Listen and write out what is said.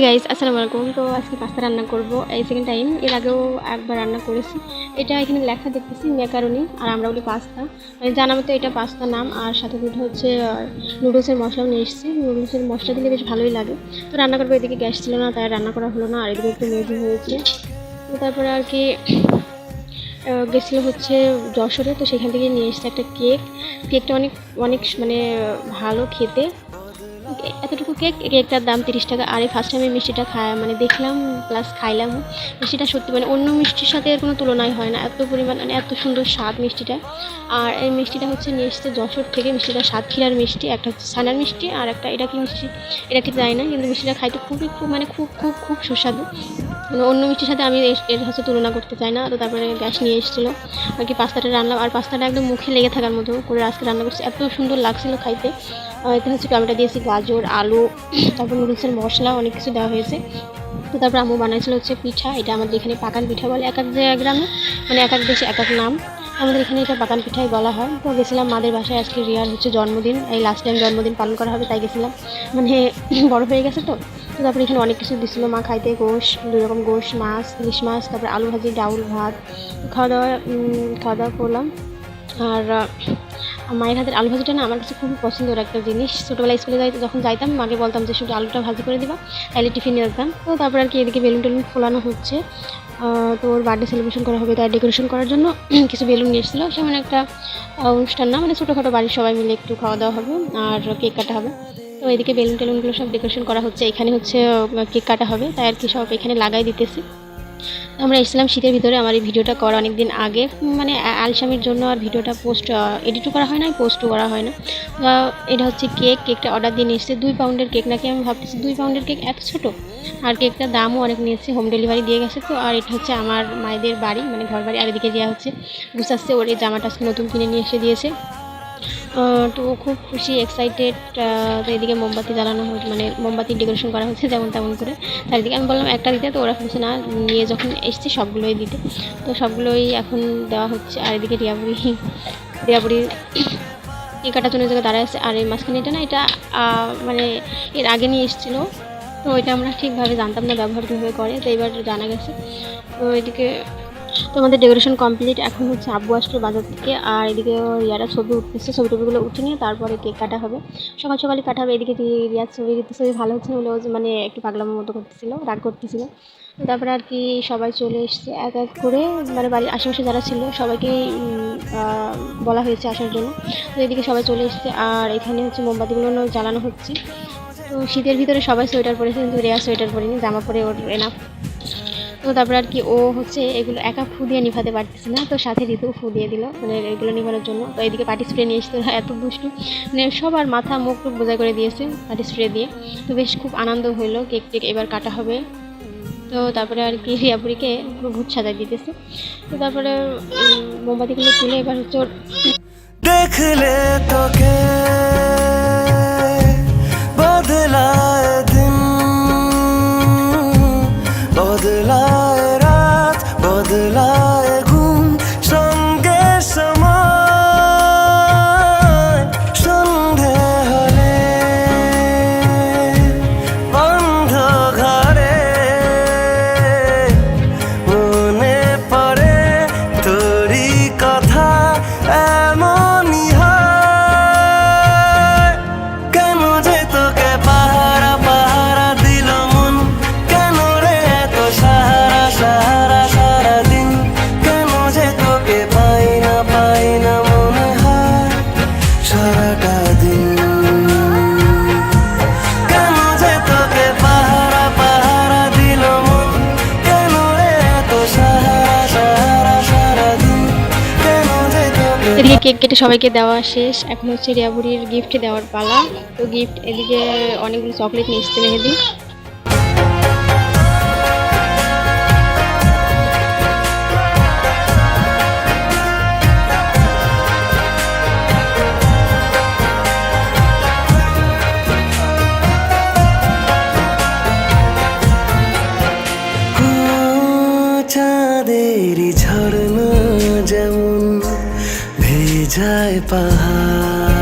Guys, আসসালামু আলাইকুম। তো আজকে পাস্তা রান্না করব, এই সেকেন্ড টাইম। এর আগেও একবার রান্না করেছি। এটা এখানে লেখা দেখতেছি ম্যাকারনি, আর আমরা বলি পাস্তা। মানে জানা মতো এটা পাস্তা নাম। আর সাথে দুটো হচ্ছে নুডলসের মশলাও নিয়ে এসেছি। নুডলসের মশলা দিলে বেশ ভালোই লাগে। তো রান্না করবো, এদিকে গ্যাস ছিল না, তাই রান্না করা হলো না। আর এদিকে একটু মেঘ হয়েছে। তো তারপরে আর কি গেছিলো হচ্ছে যশোরে। তো সেখান থেকে নিয়ে এসেছে একটা কেকটা অনেক অনেক মানে ভালো খেতে। এতটুকু কেকটার দাম 30 টাকা। আর এই ফার্স্ট টাইম মিষ্টিটা মানে দেখলাম প্লাস খাইলাম। মিষ্টিটা সত্যি মানে অন্য মিষ্টির সাথে এর কোনো তুলনাই হয় না, এত পরিমাণ মানে এত সুন্দর স্বাদ মিষ্টিটা। আর এই মিষ্টিটা হচ্ছে নিয়ে এসেছে যশোর থেকে। মিষ্টিটা সাতক্ষীরার মিষ্টি, একটা হচ্ছে ছানার মিষ্টি আর একটা এটা কি মিষ্টি এটা ঠিক জানি না, কিন্তু মিষ্টিটা খাইতে খুব মানে খুব সুস্বাদু। মানে অন্য মিষ্টির সাথে আমি এর হচ্ছে তুলনা করতে চাই না। তো তারপরে গ্যাস নিয়ে এসেছিলো আর কি, পাস্তাটা রান্নাম। আর পাস্তাটা একদম মুখে লেগে থাকার মতো করে আজকে রান্না করছি, এত সুন্দর লাগছিলো খাইতে। এতে হচ্ছে টমেটো দিয়েছি, গাজর, আলু, তারপর নুডলসের মশলা, অনেক কিছু দেওয়া হয়েছে। তো তারপর আম্মু বানাইছিল হচ্ছে পিঠা। এটা আমাদের এখানে পাকান পিঠা বলে, এক এক গ্রামে মানে এক এক দেশে এক এক নাম। আমাদের এখানে এটা পাকান পিঠাই বলা হয়। তো গেছিলাম মাদের বাসায়, আজকে রিয়ার হচ্ছে জন্মদিন, এই লাস্ট টাইম জন্মদিন পালন করা হবে, তাই গেছিলাম। মানে বড় হয়ে গেছে তো। তো তারপরে এখানে অনেক কিছু দিছিলো মা খাইতে, গোশ, 2 রকম গোশ, মাছ, ইলিশ মাছ, তারপরে আলু ভাজি, ডাউল, ভাত। খাওয়া দাওয়া করলাম। আর মায়ের হাতের আলু ভাজিটা না আমার কাছে খুবই পছন্দের একটা জিনিস। ছোটোবেলায় স্কুলে যখন যাইতাম মাকে বলতাম যে শুধু আলুটা ভাজি করে দিবা, তাইলে টিফিন নিয়ে আসতাম। তো তারপর আর কি এদিকে বেলুন টেলুন ফোলানো হচ্ছে। তো ওর বার্থডে সেলিব্রেশন করা হবে, তাই ডেকোরেশন করার জন্য কিছু বেলুন নিয়ে এসেছিলো। সেমন একটা অনুষ্ঠান না, মানে ছোটোখাটো বাড়ির সবাই মিলে একটু খাওয়া দাওয়া হবে আর কেক কাটা হবে। তো এদিকে বেলুন টেলুনগুলো সব ডেকোরেশন করা হচ্ছে। এখানে হচ্ছে কেক কাটা হবে, তাই আর কি সব এখানে লাগাই দিতেছি। আমরা এসেছিলাম শীতের ভিতরে। আমার এই ভিডিওটা করা অনেক দিন আগে, মানে আলসামির জন্য আর ভিডিওটা এডিটও করা হয় না, পোস্টও করা হয় না। এটা হচ্ছে কেকটা অর্ডার দিয়ে নিয়ে এসেছে। 2 পাউন্ডের কেক নাকি, আমি ভাবতেছি 2 পাউন্ডের কেক এত ছোটো। আর কেকটার দামও অনেক নিয়েছে, হোম ডেলিভারি দিয়ে গেছে। তো আর এটা হচ্ছে আমার মায়েদের বাড়ি, মানে ঘর বাড়ি। আর এদিকে দেওয়া হচ্ছে গুছাচ্ছে, ওর এই জামাটা নতুন কিনে নিয়ে এসে দিয়েছে। তো খুব খুশি, এক্সাইটেড। তো এদিকে মোমবাতি জ্বালানো হচ্ছে, মানে মোমবাতি ডেকোরেশন করা হচ্ছে যেমন তেমন করে। চারিদিকে আমি বললাম একটা দিতে, তো ওরা বলছে না, নিয়ে যখন এসছে সবগুলোই দিতে। তো সবগুলোই এখন দেওয়া হচ্ছে। আর এদিকে রিয়াবুড়ি এই কাটার জন্য জায়গায় দাঁড়ায় আছে। আর এই মাঝখানে এটা না, এটা মানে এর আগে নিয়ে এসেছিলো। তো এটা আমরা ঠিকভাবে জানতাম না ব্যবহার কীভাবে করে, তো এবার জানা গেছে। তো এদিকে তো আমাদের ডেকোরেশন কমপ্লিট। এখন হচ্ছে আব্বু আসলো বাজার থেকে। আর এদিকে রিয়ারা ছবি উঠতেছে, ছবিগুলো উঠে নিয়ে তারপরে কেক কাটা হবে। সকালে কাটা হবে। এদিকে রিয়ার ছবি ভালো হচ্ছে বলে মানে একটু পাগলামের মতো করতেছিল, রাগ করতেছিল। তারপরে আর কি সবাই চলে এসছে এক এক করে, মানে বাড়ির আশেপাশে যারা ছিল সবাইকেই বলা হয়েছে আসার জন্য। তো এদিকে সবাই চলে এসছে। আর এখানে হচ্ছে মোমবাতিগুলো জ্বালানো হচ্ছে। তো শীতের ভিতরে সবাই সোয়েটার পরেছে, কিন্তু রিয়া সোয়েটার পরেনি, জামা পরে ওর এনাফ। তো তারপর আর কি ও হচ্ছে এগুলো একা ফু দিয়ে নিভাতে পারতেছে না, তো সাথে ঋতু ফু দিয়ে দিল মানে এগুলো নিভানোর জন্য। তো এদিকে পার্টি স্প্রে নিয়ে এসেছে, এত দুষ্টু, মানে সবার মাথা মুখ টুক বোঝাই করে দিয়েছে পার্টি স্প্রে দিয়ে। তো বেশ খুব আনন্দ হইলো। কেক এবার কাটা হবে। তো তারপরে আর কি রিয়াপুরিকে পুরো ভূত সাজাই দিতেছে। তো তারপরে মোমবাতিগুলো তুলে এবার হচ্ছে ওর দেখলে তোকে বদলায় দিন, বদলায় রাত, বদলায় ঘুম, সঙ্গে সময় সন্ধে হলে বন্ধ ঘরে মনে পড়ে তোরই কথা। এমনই হয় কেন যে তোকে পাহারা দিল মন, কেন রে এত সারা দিন, কেন যে তোকে পাই না মনে হয় সারাটা দিন, কেন যে তোকে পাহারা দিল মন, কেন রে এত সারা দিন, কেন যে তোকে। এদিকে কেক কেটে সবাইকে দেওয়া শেষ। এখন হচ্ছে রিয়াবুড়ির গিফট দেওয়ার পালা। তো গিফট এদিকে অনেকগুলো চকলেট নিয়ে এসছে মেহেদি। চাঁদেরই ঝর্ণা যেমন ভেজায় পাহাড়,